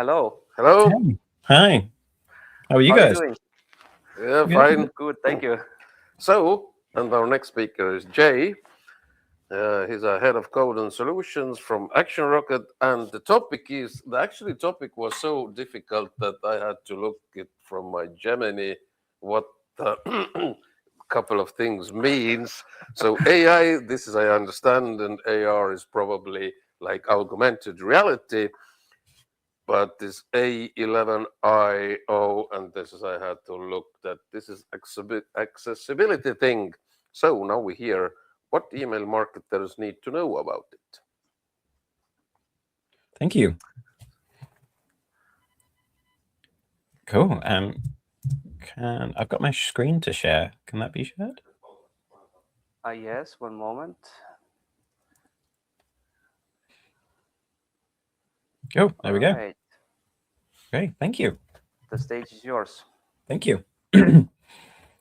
Hello. Hello. Hey. Hi. How are you How are you guys? doing? Yeah, Good. fine. Good, thank you. So, and our next speaker is Jay. He's a head of code and solutions from Action Rocket, and the actually topic was so difficult that I had to look it from my Gemini what a couple of things means. So AI, this is I understand, and AR is probably like augmented reality. But this A11y, and this is I had to look that this is accessibility thing. So now we hear what email marketers need to know about it. Thank you. Cool. I've got my screen to share. Can that be shared? Yes, one moment. Cool. There All we go. right, Great. Thank you. the stage is yours. Thank you.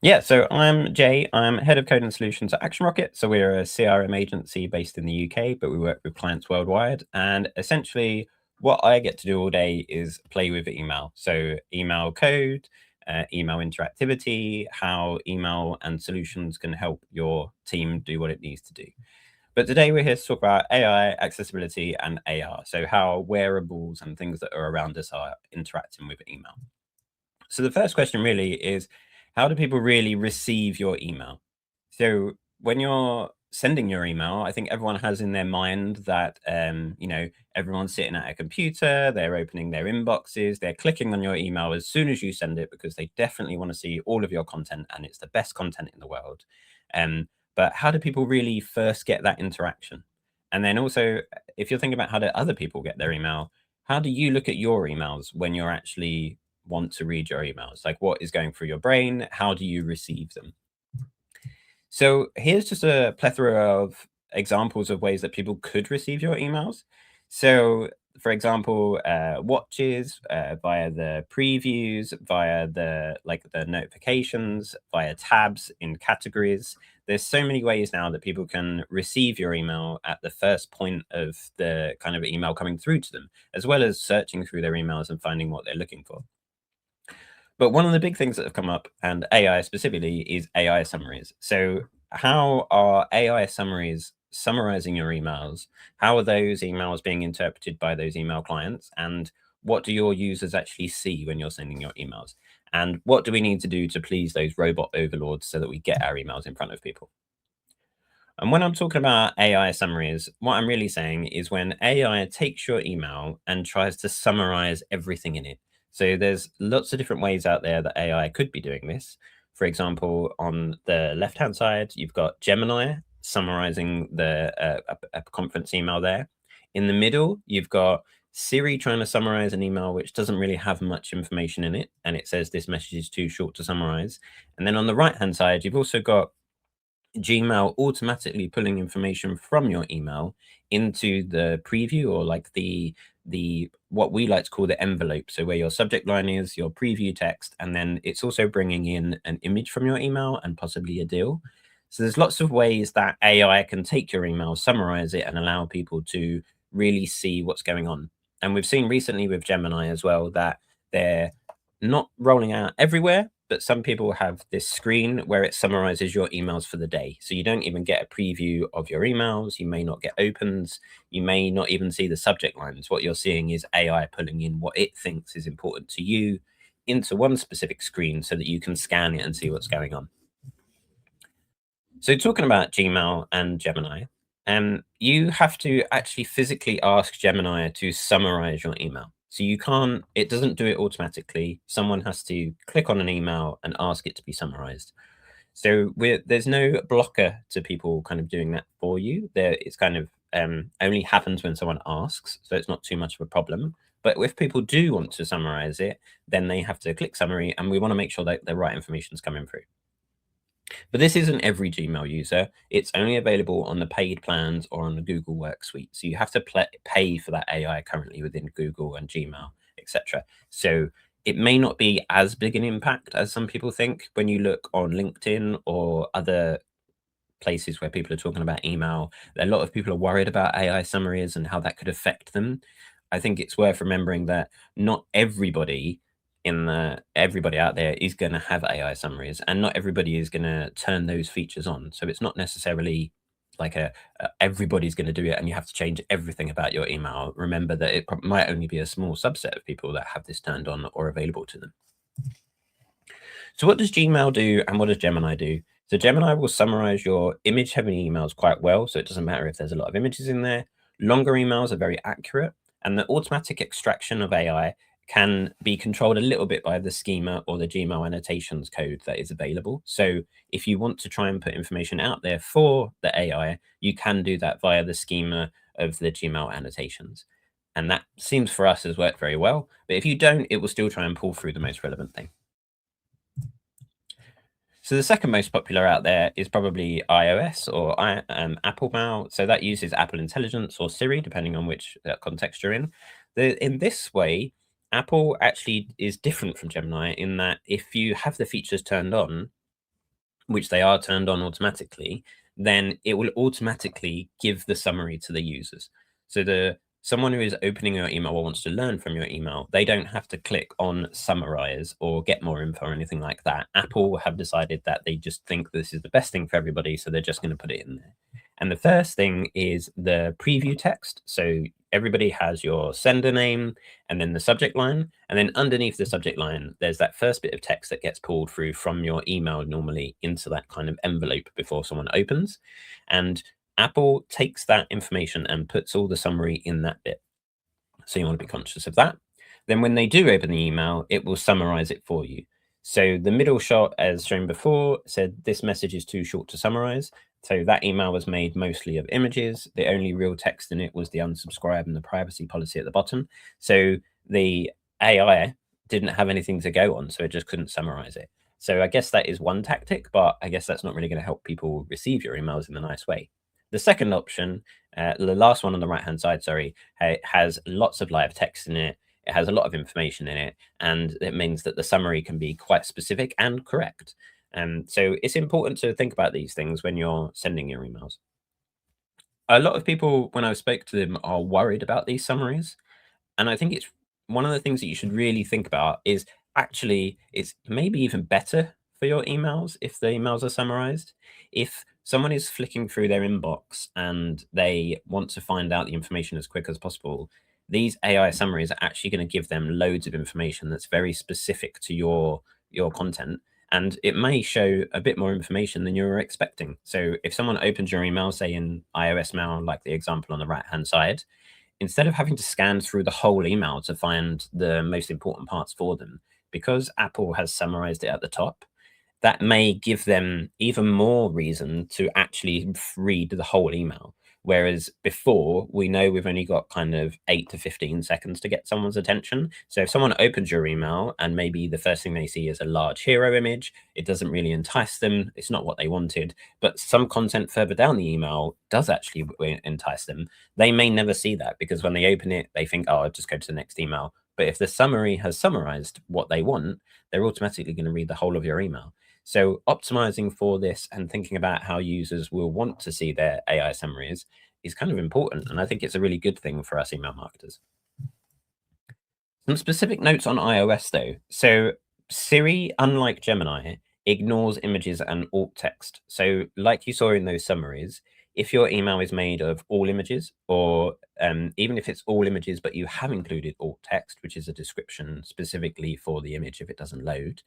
Yeah, so I'm Jay. I'm head of code and solutions at Action Rocket. So we're a CRM agency based in the UK, but we work with clients worldwide. And essentially, what I get to do all day is play with email. So email code, email interactivity, how email and solutions can help your team do what it needs to do. But today we're here to talk about AI, accessibility, and AR. So how wearables and things that are around us are interacting with email. So the first question really is, how do people really receive your email? So when you're sending your email, I think everyone has in their mind that, everyone's sitting at a computer, they're opening their inboxes, they're clicking on your email as soon as you send it because they definitely want to see all of your content and it's the best content in the world. But how do people really first get that interaction? And then also, if you're thinking about how do other people get their email, how do you look at your emails when you're actually want to read your emails? Like, what is going through your brain? How do you receive them? So here's just a plethora of examples of ways that people could receive your emails. So for example, watches via the previews, via the notifications, via tabs in categories. There's so many ways now that people can receive your email at the first point of the kind of email coming through to them, as well as searching through their emails and finding what they're looking for. But one of the big things that have come up, and AI specifically, is AI summaries. So how are AI summaries summarizing your emails? How are those emails being interpreted by those email clients? And what do your users actually see when you're sending your emails? And what do we need to do to please those robot overlords so that we get our emails in front of people? And when I'm talking about AI summaries, what I'm really saying is when AI takes your email and tries to summarize everything in it. So there's lots of different ways out there that AI could be doing this. For example, on the left-hand side, you've got Gemini summarizing a conference email there. In the middle, you've got Siri trying to summarize an email which doesn't really have much information in it, and it says this message is too short to summarize. And then on the right-hand side, you've also got Gmail automatically pulling information from your email into the preview, or like the what we like to call the envelope. So where your subject line is, your preview text, and then it's also bringing in an image from your email and possibly a deal. So there's lots of ways that AI can take your email, summarize it, and allow people to really see what's going on. And we've seen recently with Gemini as well that they're not rolling out everywhere, but some people have this screen where it summarizes your emails for the day. So you don't even get a preview of your emails. You may not get opens. You may not even see the subject lines. What you're seeing is AI pulling in what it thinks is important to you into one specific screen so that you can scan it and see what's going on. So talking about Gmail and Gemini, you have to actually physically ask Gemini to summarize your email. So you can't, it doesn't do it automatically. Someone has to click on an email and ask it to be summarized. So there's no blocker to people kind of doing that for you. It's kind of only happens when someone asks, so it's not too much of a problem. But if people do want to summarize it, then they have to click summary, and we want to make sure that the right information is coming through. But this isn't every Gmail user. It's only available on the paid plans or on the Google Work Suite. So you have to pay for that AI currently within Google and Gmail, etc. So it may not be as big an impact as some people think when you look on LinkedIn or other places where people are talking about email. A lot of people are worried about AI summaries and how that could affect them. I think it's worth remembering that not everybody out there is going to have AI summaries, and not everybody is going to turn those features on. So it's not necessarily like everybody's going to do it and you have to change everything about your email. Remember that it might only be a small subset of people that have this turned on or available to them. So what does Gmail do and what does Gemini do? So Gemini will summarize your image-heavy emails quite well, so it doesn't matter if there's a lot of images in there. Longer emails are very accurate, and the automatic extraction of AI can be controlled a little bit by the schema or the Gmail annotations code that is available. So if you want to try and put information out there for the AI, you can do that via the schema of the Gmail annotations. And that seems for us has worked very well. But if you don't, it will still try and pull through the most relevant thing. So the second most popular out there is probably iOS or Apple Mail. So that uses Apple Intelligence or Siri, depending on which context you're in. In this way, Apple actually is different from Gemini in that if you have the features turned on, which they are turned on automatically, then it will automatically give the summary to the users. So someone who is opening your email or wants to learn from your email, they don't have to click on summarize or get more info or anything like that. Apple have decided that they just think this is the best thing for everybody, so they're just going to put it in there. And the first thing is the preview text. So everybody has your sender name and then the subject line. And then underneath the subject line, there's that first bit of text that gets pulled through from your email normally into that kind of envelope before someone opens. And Apple takes that information and puts all the summary in that bit. So you want to be conscious of that. Then when they do open the email, it will summarize it for you. So the middle shot, as shown before, said this message is too short to summarize. So that email was made mostly of images. The only real text in it was the unsubscribe and the privacy policy at the bottom. So the AI didn't have anything to go on, so it just couldn't summarize it. So I guess that is one tactic, but I guess that's not really going to help people receive your emails in a nice way. The second option, the last one on the right-hand side, sorry, has lots of live text in it. It has a lot of information in it, and it means that the summary can be quite specific and correct. So it's important to think about these things when you're sending your emails. A lot of people, when I spoke to them, are worried about these summaries. And I think it's one of the things that you should really think about is actually it's maybe even better for your emails if the emails are summarized. If someone is flicking through their inbox and they want to find out the information as quick as possible, these AI summaries are actually going to give them loads of information that's very specific to your content. And it may show a bit more information than you were expecting. So if someone opens your email, say in iOS Mail, like the example on the right-hand side, instead of having to scan through the whole email to find the most important parts for them, because Apple has summarized it at the top, that may give them even more reason to actually read the whole email. Whereas before, we know we've only got kind of 8 to 15 seconds to get someone's attention. So if someone opens your email and maybe the first thing they see is a large hero image, it doesn't really entice them. It's not what they wanted. But some content further down the email does actually entice them. They may never see that because when they open it, they think, oh, I'll just go to the next email. But if the summary has summarized what they want, they're automatically going to read the whole of your email. So optimizing for this and thinking about how users will want to see their AI summaries is kind of important. And I think it's a really good thing for us email marketers. Some specific notes on iOS though. So Siri, unlike Gemini, ignores images and alt text. So like you saw in those summaries, if your email is made of all images, or even if it's all images, but you have included alt text, which is a description specifically for the image if it doesn't load,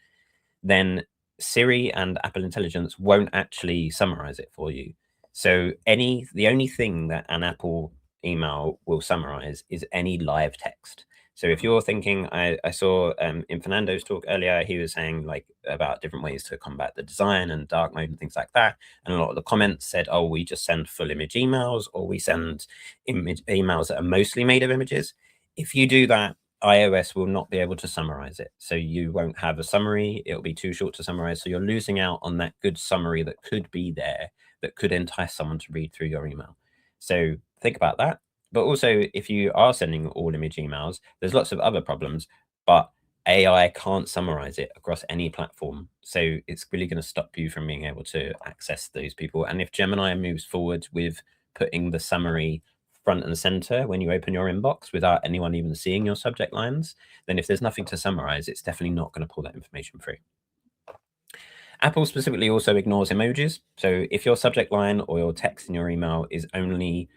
then Siri and Apple Intelligence won't actually summarize it for you. So the only thing that an Apple email will summarize is any live text. So if you're thinking, I saw in Fernando's talk earlier, he was saying like about different ways to combat the design and dark mode and things like that. And a lot of the comments said, oh, we just send full image emails, or we send emails that are mostly made of images. If you do that, iOS will not be able to summarize it. So you won't have a summary. It'll be too short to summarize. So you're losing out on that good summary that could be there, that could entice someone to read through your email. So think about that. But also, if you are sending all image emails, there's lots of other problems, but AI can't summarize it across any platform. So it's really going to stop you from being able to access those people. And if Gemini moves forward with putting the summary front and center when you open your inbox without anyone even seeing your subject lines, then if there's nothing to summarize, it's definitely not going to pull that information through. Apple specifically also ignores emojis. So if your subject line or your text in your email is only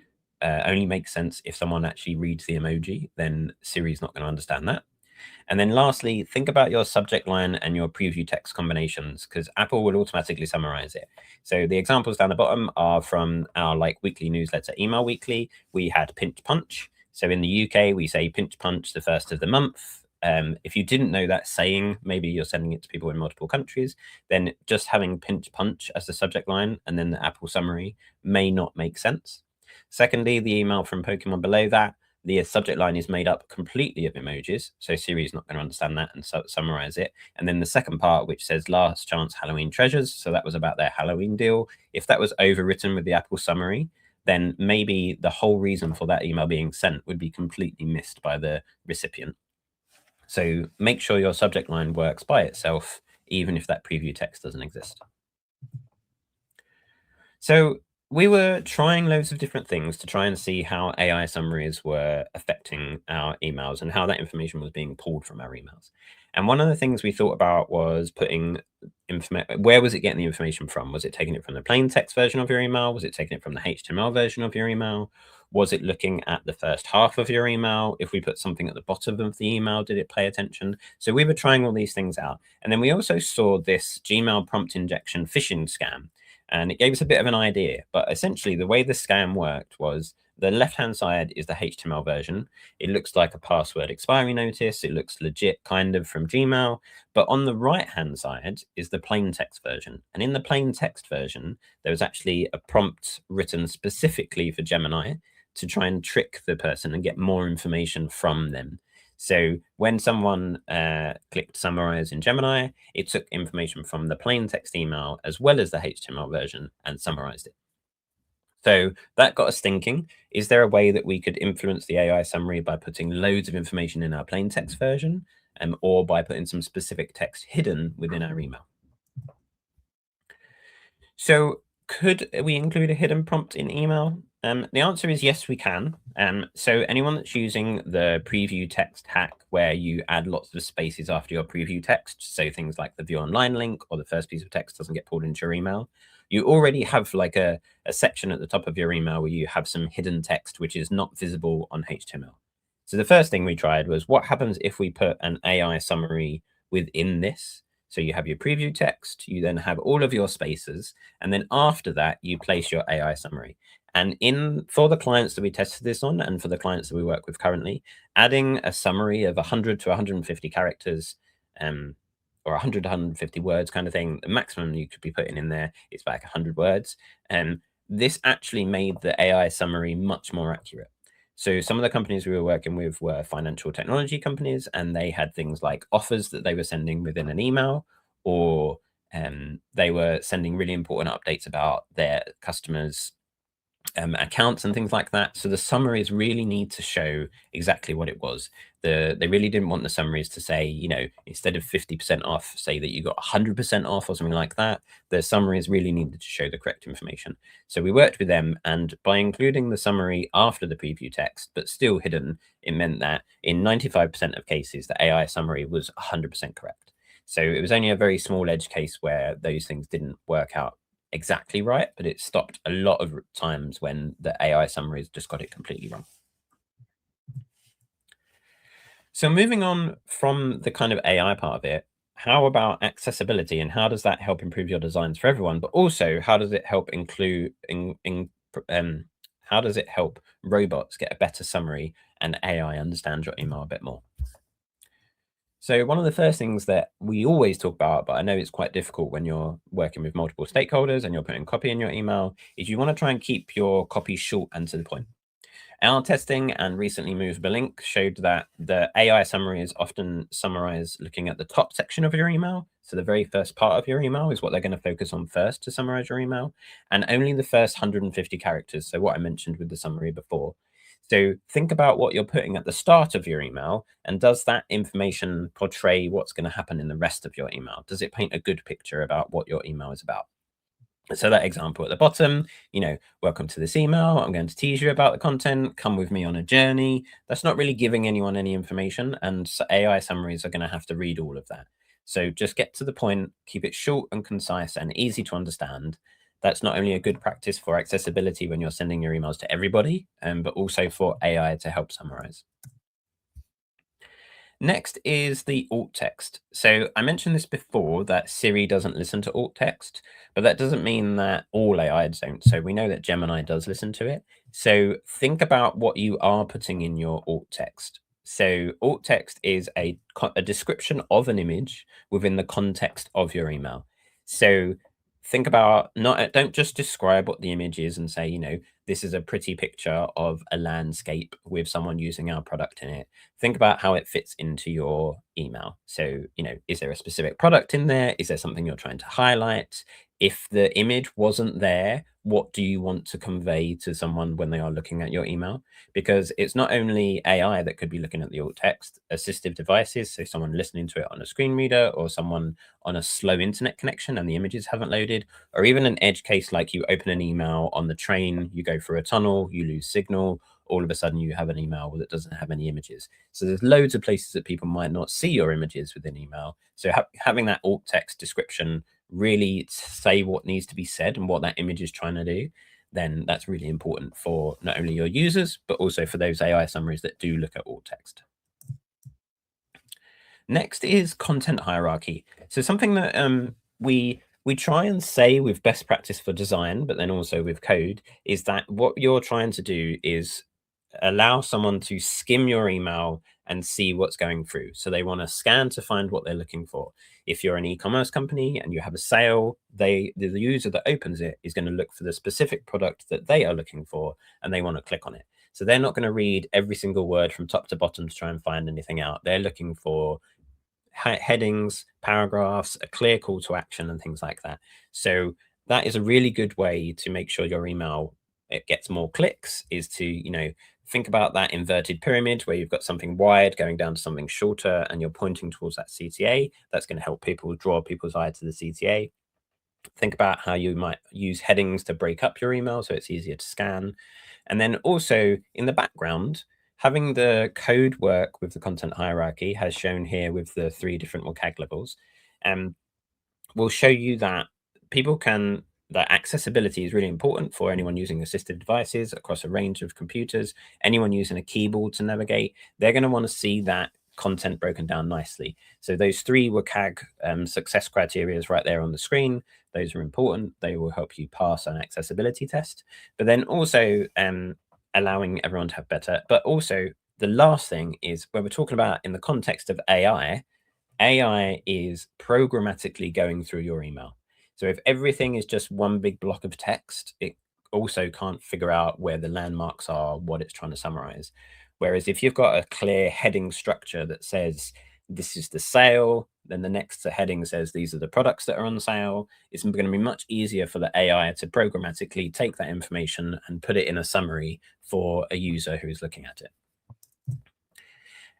makes sense if someone actually reads the emoji, then Siri's not going to understand that. And then lastly, think about your subject line and your preview text combinations, because Apple will automatically summarize it. So the examples down the bottom are from our weekly newsletter, Email Weekly. We had pinch punch. So in the UK, we say pinch punch the first of the month. If you didn't know that saying, maybe you're sending it to people in multiple countries, then just having pinch punch as the subject line and then the Apple summary may not make sense. Secondly, the email from Pokemon below that, the subject line is made up completely of emojis, so Siri is not going to understand that and summarize it. And then the second part, which says last chance Halloween treasures, so that was about their Halloween deal. If that was overwritten with the Apple summary, then maybe the whole reason for that email being sent would be completely missed by the recipient. So make sure your subject line works by itself, even if that preview text doesn't exist. So we were trying loads of different things to try and see how AI summaries were affecting our emails and how that information was being pulled from our emails. And one of the things we thought about was putting information. Where was it getting the information from? Was it taking it from the plain text version of your email? Was it taking it from the HTML version of your email? Was it looking at the first half of your email? If we put something at the bottom of the email, did it pay attention? So we were trying all these things out. And then we also saw this Gmail prompt injection phishing scam. And it gave us a bit of an idea. But essentially, the way the scam worked was the left-hand side is the HTML version. It looks like a password expiry notice. It looks legit, kind of, from Gmail. But on the right-hand side is the plain text version. And in the plain text version, there was actually a prompt written specifically for Gemini to try and trick the person and get more information from them. So when someone clicked summarize in Gemini, it took information from the plain text email as well as the HTML version and summarized it. So that got us thinking, is there a way that we could influence the AI summary by putting loads of information in our plain text version or by putting some specific text hidden within our email? So could we include a hidden prompt in email? The answer is yes, we can. So anyone that's using the preview text hack where you add lots of spaces after your preview text, so things like the view online link or the first piece of text doesn't get pulled into your email, you already have like a section at the top of your email where you have some hidden text which is not visible on HTML. So the first thing we tried was what happens if we put an AI summary within this? So you have your preview text, you then have all of your spaces, and then after that, you place your AI summary. And for the clients that we tested this on, and for the clients that we work with currently, adding a summary of 100 to 150 characters, or 100 to 150 words kind of thing, the maximum you could be putting in there is like 100 words. This actually made the AI summary much more accurate. So some of the companies we were working with were financial technology companies, and they had things like offers that they were sending within an email, or they were sending really important updates about their customers' accounts and things like that. So the summaries really need to show exactly what it was. They really didn't want the summaries to say, instead of 50% off, say that you got 100% off or something like that. The summaries really needed to show the correct information. So we worked with them, and by including the summary after the preview text, but still hidden, it meant that in 95% of cases, the AI summary was 100% correct. So it was only a very small edge case where those things didn't work out exactly right, but it stopped a lot of times when the AI summaries just got it completely wrong. So moving on from the kind of AI part of it, how about accessibility, and how does that help improve your designs for everyone? But also, how does it help how does it help robots get a better summary and AI understand your email a bit more? So one of the first things that we always talk about, but I know it's quite difficult when you're working with multiple stakeholders and you're putting copy in your email, is you want to try and keep your copy short and to the point. Our testing and recently movable link showed that the AI summaries often summarize looking at the top section of your email. So the very first part of your email is what they're going to focus on first to summarize your email, and only the first 150 characters. So what I mentioned with the summary before. So think about what you're putting at the start of your email, and does that information portray what's going to happen in the rest of your email? Does it paint a good picture about what your email is about? So that example at the bottom, welcome to this email. I'm going to tease you about the content. Come with me on a journey. That's not really giving anyone any information, and AI summaries are going to have to read all of that. So just get to the point, keep it short and concise and easy to understand. That's not only a good practice for accessibility when you're sending your emails to everybody, but also for AI to help summarize. Next is the alt text. So I mentioned this before that Siri doesn't listen to alt text, but that doesn't mean that all AIs don't. So we know that Gemini does listen to it. So think about what you are putting in your alt text. So alt text is a description of an image within the context of your email. So think about don't just describe what the image is and say, this is a pretty picture of a landscape with someone using our product in it. Think about how it fits into your email. So, is there a specific product in there? Is there something you're trying to highlight? If the image wasn't there, what do you want to convey to someone when they are looking at your email? Because it's not only AI that could be looking at the alt text, assistive devices, so someone listening to it on a screen reader or someone on a slow internet connection and the images haven't loaded, or even an edge case like you open an email on the train, you go through a tunnel, you lose signal, all of a sudden you have an email that doesn't have any images. So there's loads of places that people might not see your images within email. So having that alt text description really say what needs to be said and what that image is trying to do, then that's really important for not only your users, but also for those AI summaries that do look at alt text. Next is content hierarchy. So something that we try and say with best practice for design, but then also with code, is that what you're trying to do is allow someone to skim your email and see what's going through. So they want to scan to find what they're looking for. If you're an e-commerce company and you have a sale, the user that opens it is going to look for the specific product that they are looking for, and they want to click on it. So they're not going to read every single word from top to bottom to try and find anything out. They're looking for headings, paragraphs, a clear call to action, and things like that. So that is a really good way to make sure your email it gets more clicks, is to think about that inverted pyramid where you've got something wide going down to something shorter and you're pointing towards that CTA. That's going to help people draw people's eye to the CTA. Think about how you might use headings to break up your email so it's easier to scan. And then also in the background, having the code work with the content hierarchy, as shown here with the 3 different WCAG levels, will show you that that accessibility is really important for anyone using assistive devices across a range of computers. Anyone using a keyboard to navigate, they're going to want to see that content broken down nicely. So those 3 WCAG success criteria is right there on the screen. Those are important. They will help you pass an accessibility test. But then also allowing everyone to have better. But also the last thing is when we're talking about in the context of AI is programmatically going through your email. So if everything is just one big block of text, it also can't figure out where the landmarks are, what it's trying to summarize. Whereas if you've got a clear heading structure that says, this is the sale, then the next heading says, these are the products that are on sale, it's going to be much easier for the AI to programmatically take that information and put it in a summary for a user who is looking at it.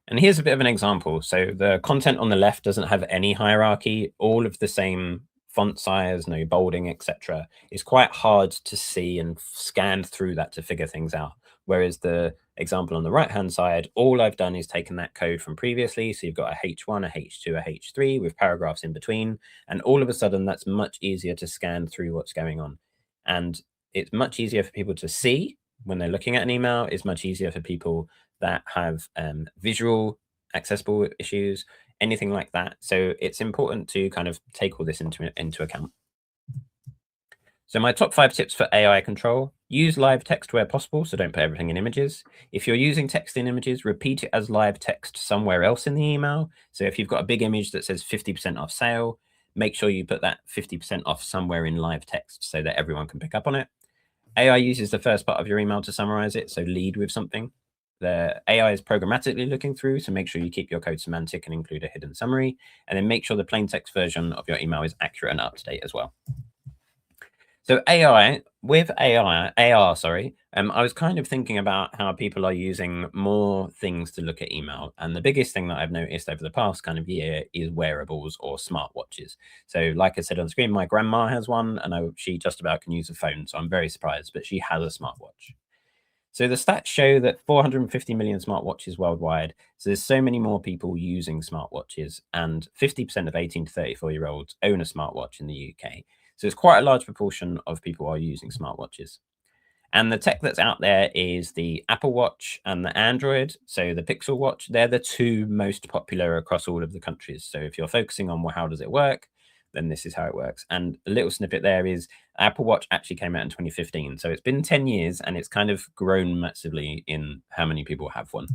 And here's a bit of an example. So the content on the left doesn't have any hierarchy, all of the same font size, no bolding, etc. It's quite hard to see and scan through that to figure things out. Whereas the example on the right-hand side, all I've done is taken that code from previously. So you've got a H1, a H2, a H3 with paragraphs in between. And all of a sudden, that's much easier to scan through what's going on. And it's much easier for people to see when they're looking at an email. It's much easier for people that have visual accessible issues, anything like that. So it's important to kind of take all this into account. So my top 5 tips for AI control: use live text where possible, so don't put everything in images. If you're using text in images, repeat it as live text somewhere else in the email. So if you've got a big image that says 50% off sale, make sure you put that 50% off somewhere in live text so that everyone can pick up on it. AI uses the first part of your email to summarize it, so lead with something. The AI is programmatically looking through, so make sure you keep your code semantic and include a hidden summary, and then make sure the plain text version of your email is accurate and up to date as well. So AI, with AR, sorry, I was kind of thinking about how people are using more things to look at email. And the biggest thing that I've noticed over the past kind of year is wearables or smartwatches. So like I said on the screen, my grandma has one and she just about can use a phone. So I'm very surprised, but she has a smartwatch. So the stats show that 450 million smartwatches worldwide. So there's so many more people using smartwatches, and 50% of 18 to 34-year-olds own a smartwatch in the UK. So it's quite a large proportion of people are using smartwatches. And the tech that's out there is the Apple Watch and the Android. So the Pixel Watch, they're the two most popular across all of the countries. So if you're focusing on, well, how does it work, then this is how it works. And a little snippet there is Apple Watch actually came out in 2015. So it's been 10 years and it's kind of grown massively in how many people have one.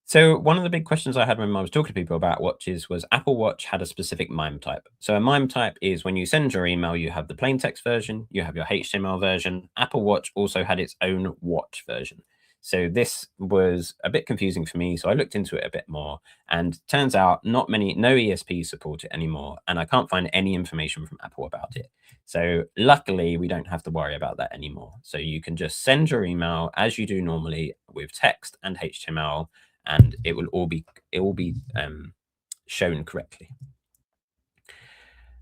So one of the big questions I had when I was talking to people about watches was Apple Watch had a specific MIME type. So a MIME type is when you send your email, you have the plain text version, you have your HTML version. Apple Watch also had its own watch version. So this was a bit confusing for me. So I looked into it a bit more, and turns out no ESPs support it anymore. And I can't find any information from Apple about it. So luckily we don't have to worry about that anymore. So you can just send your email as you do normally with text and HTML, and it will all be shown correctly.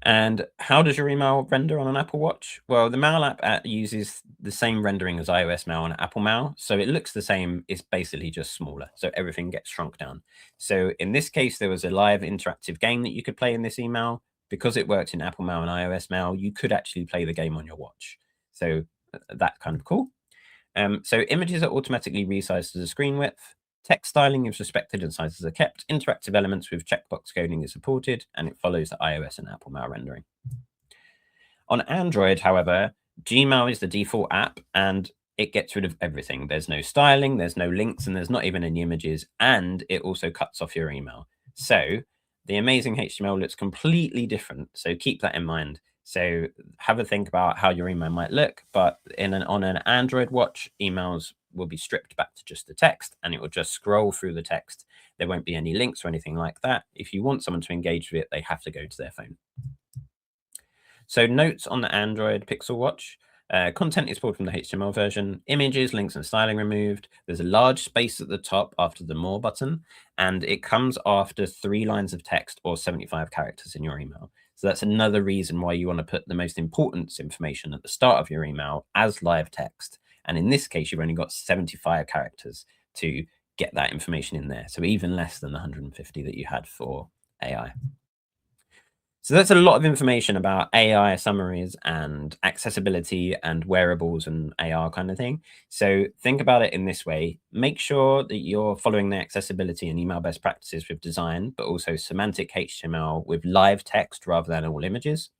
And how does your email render on an Apple Watch? Well, the Mail app uses the same rendering as iOS Mail and Apple Mail. So it looks the same. It's basically just smaller. So everything gets shrunk down. So in this case, there was a live interactive game that you could play in this email. Because it works in Apple Mail and iOS Mail, you could actually play the game on your watch. So that's kind of cool. So images are automatically resized to the screen width. Text styling is respected and sizes are kept. Interactive elements with checkbox coding is supported, and it follows the iOS and Apple Mail rendering. On Android, however, Gmail is the default app, and it gets rid of everything. There's no styling, there's no links, and there's not even any images, and it also cuts off your email. So the amazing HTML looks completely different, so keep that in mind. So have a think about how your email might look, but on an Android watch, emails will be stripped back to just the text, and it will just scroll through the text. There won't be any links or anything like that. If you want someone to engage with it, they have to go to their phone. So notes on the Android Pixel Watch. Content is pulled from the HTML version. Images, links, and styling removed. There's a large space at the top after the More button, and it comes after 3 lines of text or 75 characters in your email. So that's another reason why you want to put the most important information at the start of your email as live text. And in this case, you've only got 75 characters to get that information in there. So even less than the 150 that you had for AI. So that's a lot of information about AI summaries and accessibility and wearables and AR kind of thing. So think about it in this way. Make sure that you're following the accessibility and email best practices with design, but also semantic HTML with live text rather than all images.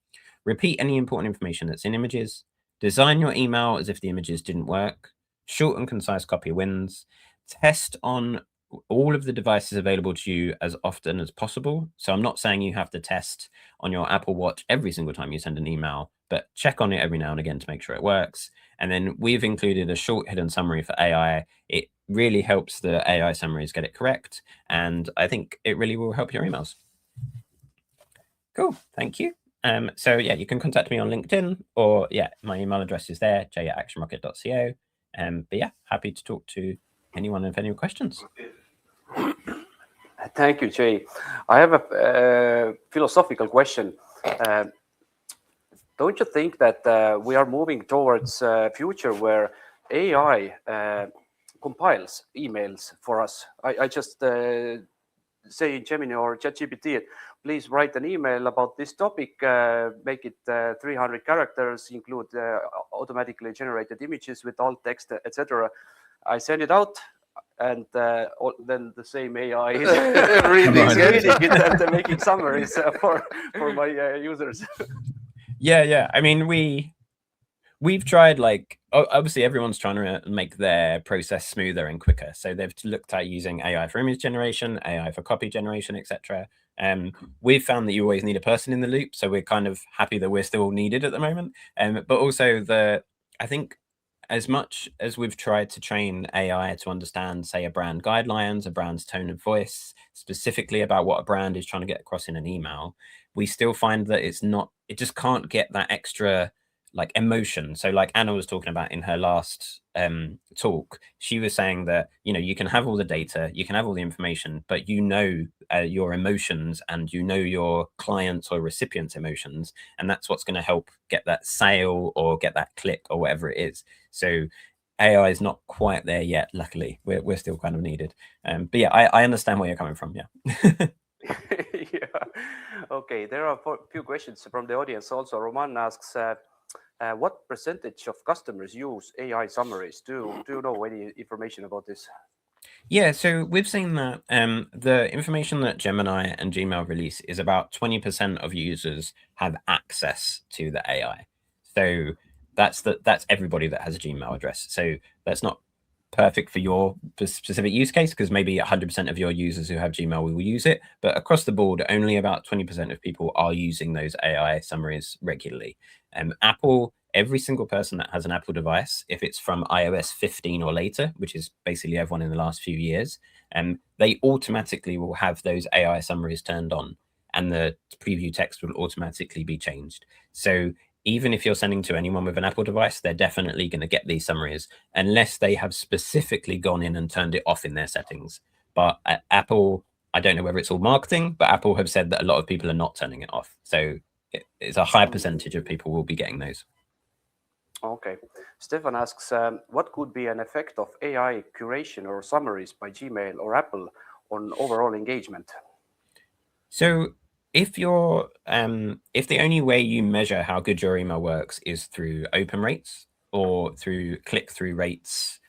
Repeat any important information that's in images. Design your email as if the images didn't work. Short and concise copy wins. Test on all of the devices available to you as often as possible. So I'm not saying you have to test on your Apple Watch every single time you send an email, but check on it every now and again to make sure it works. And then we've included a short hidden summary for AI. It really helps the AI summaries get it correct. And I think it really will help your emails. Cool. Thank you. So yeah, you can contact me on LinkedIn, or my email address is there, j@actionrocket.co. But yeah, happy to talk to anyone with any questions. Thank you, Jay. I have a philosophical question. Don't you think that we are moving towards a future where AI compiles emails for us? I just say in Gemini or ChatGPT, please write an email about this topic, make it 300 characters, include automatically generated images with alt text, etc. I send it out, and then the same AI is reading it and making summaries for my users. Yeah. I mean, we've tried, like, obviously everyone's trying to make their process smoother and quicker. So they've looked at using AI for image generation, AI for copy generation, etc. We've found that you always need a person in the loop. So we're kind of happy that we're still needed at the moment. But also I think as much as we've tried to train AI to understand, say, a brand guidelines, a brand's tone of voice, specifically about what a brand is trying to get across in an email, we still find that it just can't get that extra like emotion. So like Anna was talking about in her last talk, she was saying that, you can have all the data, you can have all the information, but your emotions and your clients or recipients' emotions, and that's what's going to help get that sale or get that click or whatever it is. So AI is not quite there yet. Luckily, we're still kind of needed. But yeah, I understand where you're coming from. Yeah. Yeah. Okay, there are a few questions from the audience also. Roman asks, what percentage of customers use AI summaries? Do you know any information about this? Yeah, so we've seen that the information that Gemini and Gmail release is about 20% of users have access to the AI. So that's everybody that has a Gmail address. So that's not perfect for your specific use case, because maybe 100% of your users who have Gmail will use it, but across the board, only about 20% of people are using those AI summaries regularly. Apple, every single person that has an Apple device, if it's from iOS 15 or later, which is basically everyone in the last few years, they automatically will have those AI summaries turned on, and the preview text will automatically be changed. So even if you're sending to anyone with an Apple device, they're definitely going to get these summaries, unless they have specifically gone in and turned it off in their settings. But at Apple, I don't know whether it's all marketing, but Apple have said that a lot of people are not turning it off. So it's a high percentage of people will be getting those. Okay. Stefan asks, what could be an effect of AI curation or summaries by Gmail or Apple on overall engagement? So if you're if the only way you measure how good your email works is through open rates or through click-through rates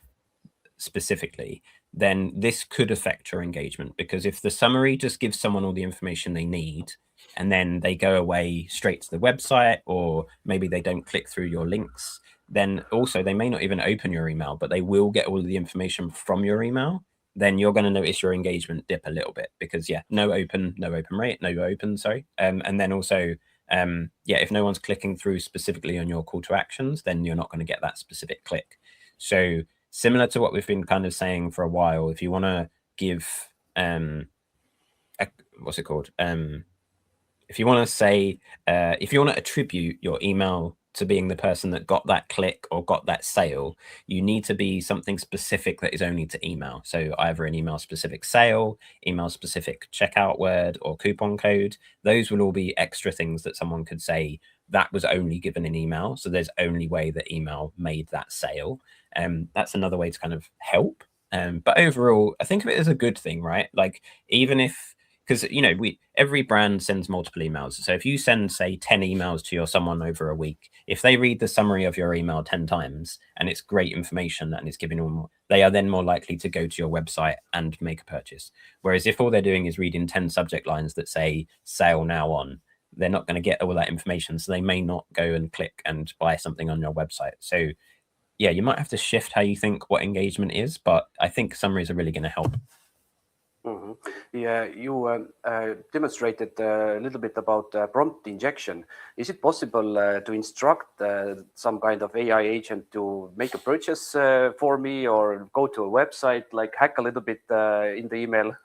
specifically, then this could affect your engagement, because if the summary just gives someone all the information they need and then they go away straight to the website, or maybe they don't click through your links, then also they may not even open your email, but they will get all of the information from your email, then you're going to notice your engagement dip a little bit, because no open rate, and then also if no one's clicking through specifically on your call to actions, then you're not going to get that specific click. So similar to what we've been kind of saying for a while, if you want to give if you want to say if you want to attribute your email to being the person that got that click or got that sale, you need to be something specific that is only to email. So either an email specific sale, email specific checkout word, or coupon code. Those will all be extra things that someone could say that was only given in email, so there's only way that email made that sale. That's another way to kind of help. But overall, I think of it as a good thing, right? Like, even if, because every brand sends multiple emails. So if you send, say, 10 emails to someone over a week, if they read the summary of your email 10 times and it's great information and it's giving them, they are then more likely to go to your website and make a purchase. Whereas if all they're doing is reading 10 subject lines that say sale now on, they're not going to get all that information. So they may not go and click and buy something on your website. So yeah, you might have to shift how you think what engagement is, but I think summaries are really going to help. Mm-hmm. Yeah, you demonstrated a little bit about prompt injection. Is it possible to instruct some kind of AI agent to make a purchase for me, or go to a website, like hack a little bit in the email?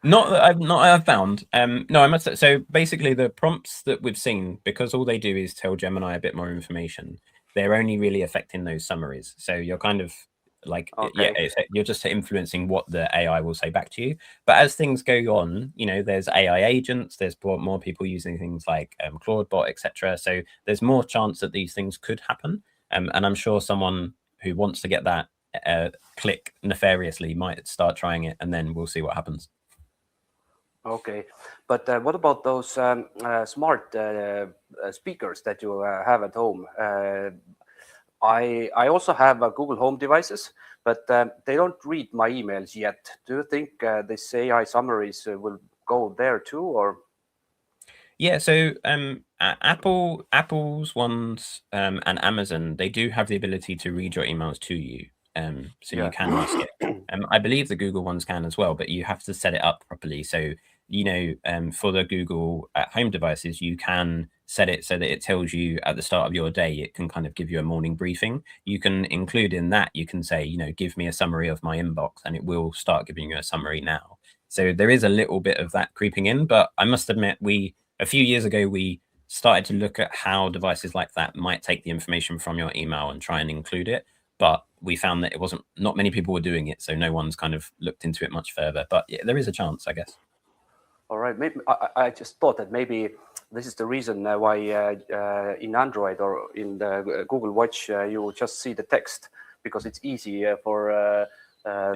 Not that I've found. No, I must say, so basically the prompts that we've seen, because all they do is tell Gemini a bit more information, they're only really affecting those summaries. So you're kind of like, Okay. you're just influencing what the AI will say back to you. But as things go on, there's AI agents, there's more people using things like Claude etc. So there's more chance that these things could happen. And I'm sure someone who wants to get that click nefariously might start trying it, and then we'll see what happens. Okay, but what about those smart speakers that you have at home? I also have Google Home devices, but they don't read my emails yet. Do you think this AI summaries will go there too, or? Yeah, so Apple's ones and Amazon, they do have the ability to read your emails to you. So Yeah. you can ask it. I believe the Google ones can as well, but you have to set it up properly. So, for the Google at home devices, you can set it so that it tells you at the start of your day, it can kind of give you a morning briefing. You can include in that, you can say, give me a summary of my inbox, and it will start giving you a summary now. So there is a little bit of that creeping in, but I must admit, a few years ago, we started to look at how devices like that might take the information from your email and try and include it. But we found that not many people were doing it. So no one's kind of looked into it much further, but yeah, there is a chance, I guess. All right. Maybe I just thought that maybe this is the reason why in Android or in the Google Watch, you just see the text because it's easy for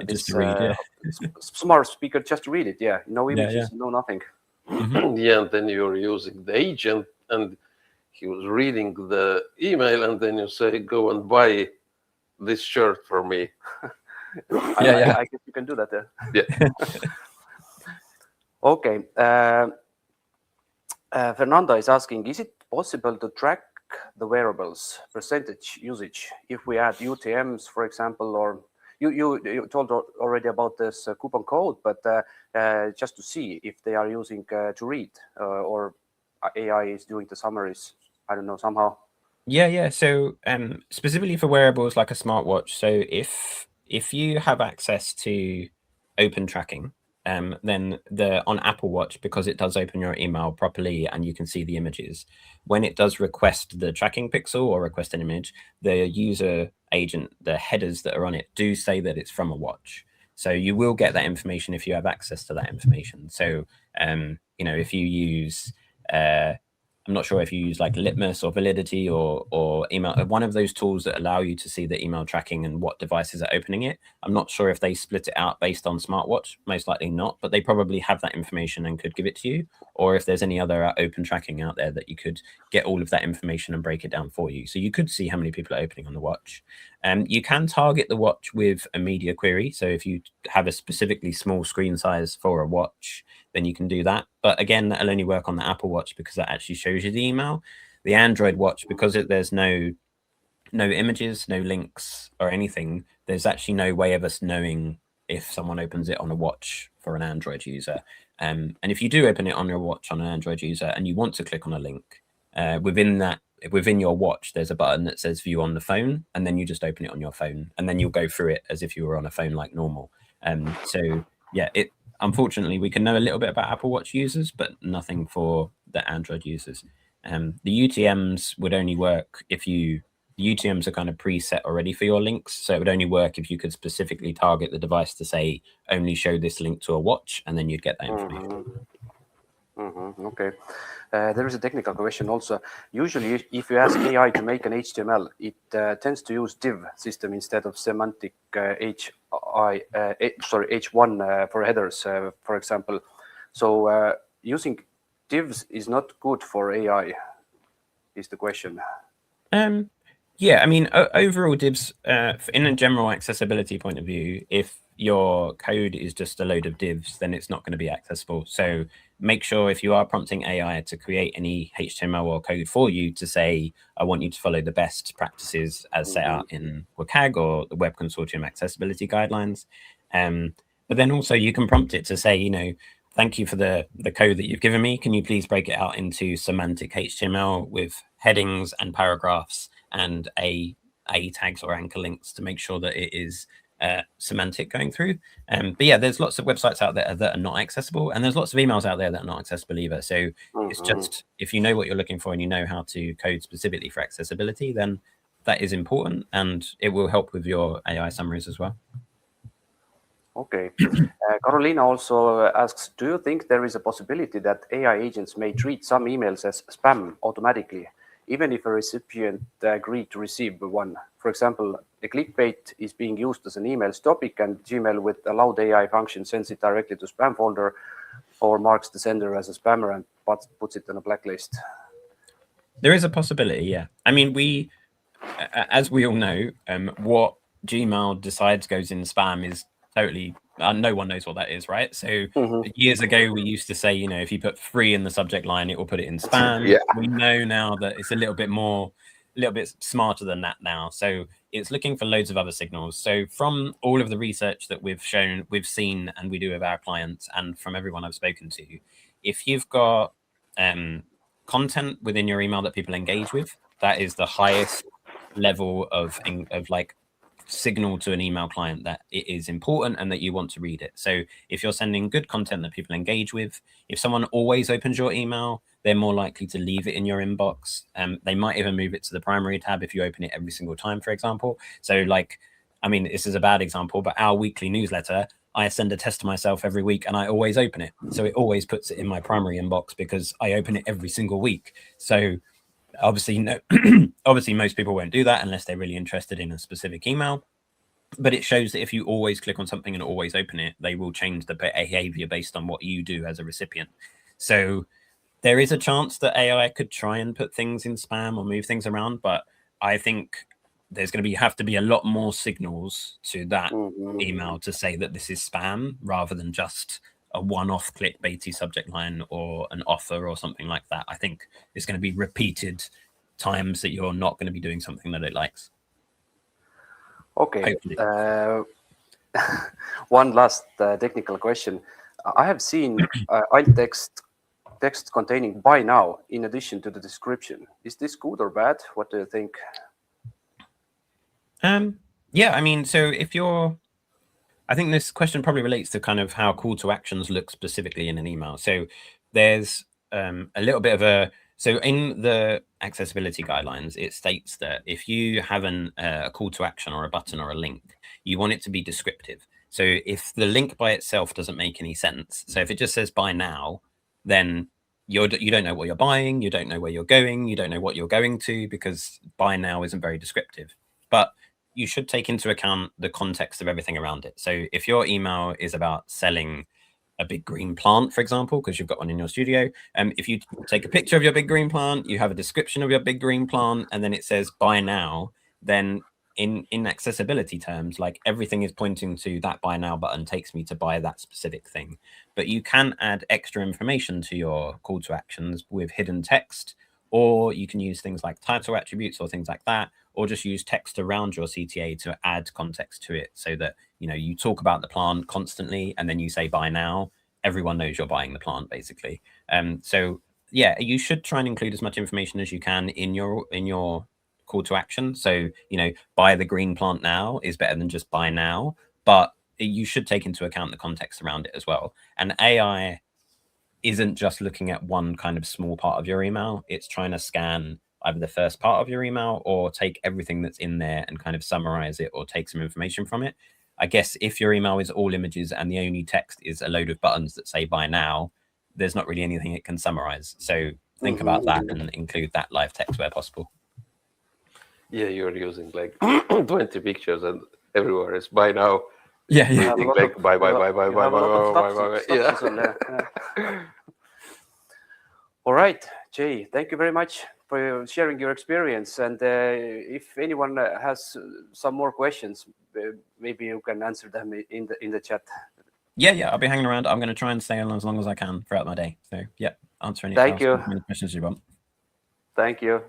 Just to read, yeah. smart speaker just to read it. Yeah. No images, Yeah. no nothing. Yeah, and then you're using the agent, and he was reading the email, and then you say, "Go and buy this shirt for me." I guess you can do that. Yeah. Okay. Fernanda is asking, is it possible to track the wearables percentage usage if we add UTMs, for example, or you told already about this coupon code, but just to see if they are using to read or AI is doing the summaries, I don't know, somehow. Yeah. So specifically for wearables like a smartwatch, so if you have access to open tracking, then on Apple Watch, because it does open your email properly and you can see the images, when it does request the tracking pixel or request an image, the user agent, the headers that are on it do say that it's from a watch. So you will get that information if you have access to that information. So if you use I'm not sure if you use like Litmus or Validity or email, one of those tools that allow you to see the email tracking and what devices are opening it. I'm not sure if they split it out based on smartwatch, most likely not, but they probably have that information and could give it to you. Or if there's any other open tracking out there that you could get all of that information and break it down for you. So you could see how many people are opening on the watch. You can target the watch with a media query. So if you have a specifically small screen size for a watch, then you can do that. But again, that'll only work on the Apple Watch because that actually shows you the email. The Android Watch, because there's no images, no links or anything, there's actually no way of us knowing if someone opens it on a watch for an Android user. And if you do open it on your watch on an Android user and you want to click on a link, within your watch, there's a button that says view on the phone, and then you just open it on your phone, and then you'll go through it as if you were on a phone like normal. So yeah, unfortunately, we can know a little bit about Apple Watch users, but nothing for the Android users. The UTMs would only work if the UTMs are kind of preset already for your links. So it would only work if you could specifically target the device to say, only show this link to a watch, and then you'd get that information. Okay. There is a technical question also. Usually, if you ask AI to make an HTML, it tends to use div system instead of semantic H1 for headers, for example. So using divs is not good for AI, is the question. Yeah, I mean, overall divs, in a general accessibility point of view, if your code is just a load of divs, then it's not going to be accessible. So make sure if you are prompting AI to create any HTML or code for you to say, I want you to follow the best practices as set out in WCAG or the Web Consortium Accessibility Guidelines. But then also you can prompt it to say, thank you for the code that you've given me. Can you please break it out into semantic HTML with headings and paragraphs and A tags or anchor links to make sure that it is semantic going through. But yeah, there's lots of websites out there that are not accessible, and there's lots of emails out there that are not accessible either. So it's just, if you know what you're looking for and you know how to code specifically for accessibility, then that is important, and it will help with your AI summaries as well. Okay. Carolina also asks, do you think there is a possibility that AI agents may treat some emails as spam automatically, even if a recipient agreed to receive one? For example, a clickbait is being used as an email's topic, and Gmail with allowed AI function sends it directly to spam folder or marks the sender as a spammer and puts it on a blacklist. There is a possibility, yeah. I mean, as we all know, what Gmail decides goes in spam is totally, no one knows what that is, right? So years ago, we used to say, if you put free in the subject line, it will put it in spam. Yeah. We know now that it's a little bit smarter than that now. So it's looking for loads of other signals. So from all of the research that we've seen, and we do with our clients, and from everyone I've spoken to, if you've got content within your email that people engage with. That is the highest level of like signal to an email client that it is important and that you want to read it. So if you're sending good content that people engage with, if someone always opens your email, they're more likely to leave it in your inbox. They might even move it to the primary tab if you open it every single time, for example. So like, I mean, this is a bad example, but our weekly newsletter, I send a test to myself every week and I always open it. So it always puts it in my primary inbox because I open it every single week. So obviously, no, obviously most people won't do that unless they're really interested in a specific email. But it shows that if you always click on something and always open it, they will change the behavior based on what you do as a recipient. So there is a chance that AI could try and put things in spam or move things around, but I think there's going to have to be a lot more signals to that email to say that this is spam rather than just a one-off clickbaity subject line or an offer or something like that. I think it's going to be repeated times that you're not going to be doing something that it likes. Okay. One last technical question. I have seen alt text containing "by now" in addition to the description. Is this good or bad? What do you think? Yeah, I mean, so if you're, I think this question probably relates to kind of how call to actions look specifically in an email. So there's a little bit of a, so in the accessibility guidelines, it states that if you have a call to action or a button or a link, you want it to be descriptive. So if the link by itself doesn't make any sense, so if it just says buy now, then you don't know what you're buying, you don't know where you're going, you don't know what you're going to, because buy now isn't very descriptive. But you should take into account the context of everything around it. So if your email is about selling a big green plant, for example, because you've got one in your studio, if you take a picture of your big green plant, you have a description of your big green plant, and then it says buy now, then in accessibility terms, like everything is pointing to that buy now button takes me to buy that specific thing. But you can add extra information to your call to actions with hidden text, or you can use things like title attributes or things like that, or just use text around your CTA to add context to it so that, you know, you talk about the plant constantly and then you say buy now, everyone knows you're buying the plant basically. So yeah, you should try and include as much information as you can in your call to action. So, you know, buy the green plant now is better than just buy now, but you should take into account the context around it as well. And AI isn't just looking at one kind of small part of your email. It's trying to scan either the first part of your email or take everything that's in there and kind of summarize it or take some information from it. I guess if your email is all images and the only text is a load of buttons that say buy now, there's not really anything it can summarize. So think about that and include that live text where possible. Yeah, you're using like 20 pictures and everywhere is buy now. Yeah, yeah. Like buy. Yeah. All right, Jay, thank you very much for sharing your experience. And if anyone has some more questions, maybe you can answer them in the chat. Yeah, I'll be hanging around. I'm going to try and stay on as long as I can throughout my day. So yeah, answer any questions you want. Thank you.